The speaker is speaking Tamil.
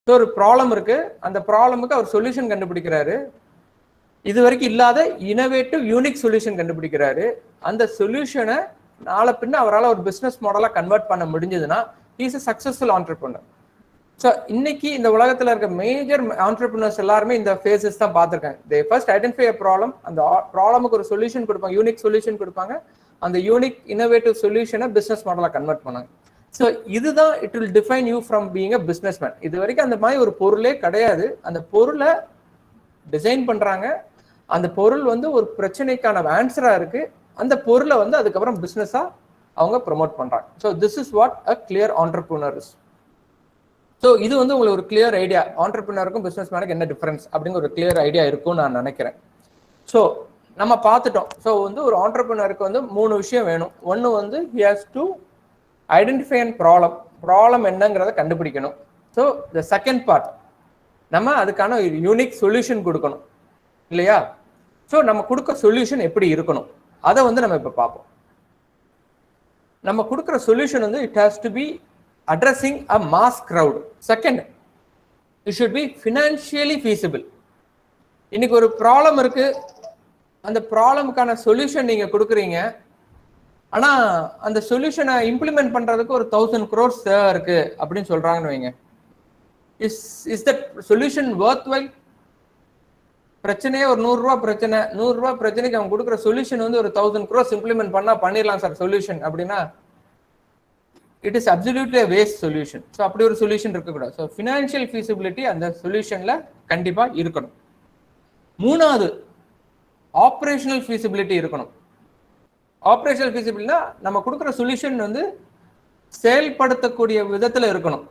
ஸோ ஒரு ப்ராப்ளம் இருக்கு, அந்த ப்ராப்ளமுக்கு அவர் சொல்யூஷன் கண்டுபிடிக்கிறாரு. இது வரைக்கும் இல்லாத இனோவேட்டிவ் யூனிக் சொல்யூஷன் கண்டுபிடிக்கிறாரு. அந்த சொல்யூஷனை நாளை பின்ன அவரால் ஒரு பிஸ்னஸ் மாடலாக கன்வெர்ட் பண்ண முடிஞ்சதுன்னா is a successful entrepreneur. So இன்னைக்கு இந்த உலகத்தில் இருக்க மேஜர் ஆண்டர்பிரினர்ஸ் எல்லாருமே இந்த ஃபேஸஸ் தான் பார்த்துருக்காங்க. தே ஃபர்ஸ்ட் ஐடென்டிஃபை அ ப்ராப்ளம், அந்த ப்ராப்ளமுக்கு ஒரு சொல்யூஷன் கொடுப்பாங்க, யூனிக் சொல்யூஷன் கொடுப்பாங்க. அந்த யூனிக் இனோவேட்டிவ் சொல்யூஷனை பிஸ்னஸ் மாடலாக கன்வெர்ட் பண்ணாங்க. ஸோ இதுதான் it will define you from being a business man. இது வரைக்கும் அந்த மாதிரி ஒரு பொருளே கிடையாது. அந்த பொருளை டிசைன் பண்றாங்க, அந்த பொருள் வந்து ஒரு பிரச்சனைக்கான ஆன்சரா இருக்கு, அந்த பொருளை வந்து அதுக்கப்புறம் பிஸ்னஸா அவங்க ப்ரொமோட் பண்றாங்க. So this is what a clear entrepreneur is. So இது வந்து உங்களுக்கு ஒரு கிளியர் ஐடியா, ஆண்டர்பிரினருக்கும் பிஸ்னஸ் மேனுக்கு என்ன டிஃபரன்ஸ் அப்படிங்கிற ஒரு கிளியர் ஐடியா இருக்கும்னு நான் நினைக்கிறேன். ஸோ நம்ம பார்த்துட்டோம். ஸோ வந்து ஒரு ஆண்டர்பிரினருக்கு வந்து 3 விஷயம் வேணும். ஒன்று வந்து he has to identify and problem என்னங்கிறத கண்டுபிடிக்கணும். ஸோ த செகண்ட் பார்ட், நம்ம அதுக்கான ஒரு யூனிக் சொல்யூஷன் கொடுக்கணும் இல்லையா? ஸோ நம்ம கொடுக்குற சொல்யூஷன் எப்படி இருக்கணும் அதை வந்து நம்ம இப்போ பார்ப்போம். நம்ம கொடுக்குற சொல்யூஷன் வந்து it has to be addressing a mass crowd. Second, it should be financially feasible. இன்னைக்கு ஒரு ப்ராப்ளம் இருக்கு, அந்த ப்ராப்ளமுக்கான சொல்யூஷன் நீங்க கொடுக்குறீங்க, ஆனா அந்த சொல்யூஷனை இம்ப்ளிமெண்ட் பண்றதுக்கு ஒரு 1000 crores இருக்கு அப்படின்னு சொல்றாங்கன்னு வைங்க. Is that solution worth while? பிரச்சனையே ஒரு 100 ரூபா பிரச்சனை, 100 ரூபா பிரச்சனைக்கு அவங்க கொடுக்குற சொல்யூஷன் வந்து ஒரு 1000 crores இம்ப்ளிமெண்ட் பண்ணா பண்ணிடலாம் சார் சொல்யூஷன் அப்படின்னா it is absolutely a waste solution. So அப்படி ஒரு சொல்யூஷன் இருக்கக்கூடாது. ஸோ ஃபினான்ஷியல் ஃபீசிபிலிட்டி அந்த சொல்யூஷன்ல கண்டிப்பா இருக்கணும். மூணாவது, ஆப்ரேஷனல் ஃபீசிபிலிட்டி இருக்கணும். ஆப்ரேஷனல் ஃபீசிபிலிட்டினா நம்ம கொடுக்குற சொல்யூஷன் வந்து செயல்படுத்தக்கூடிய விதத்துல இருக்கணும்.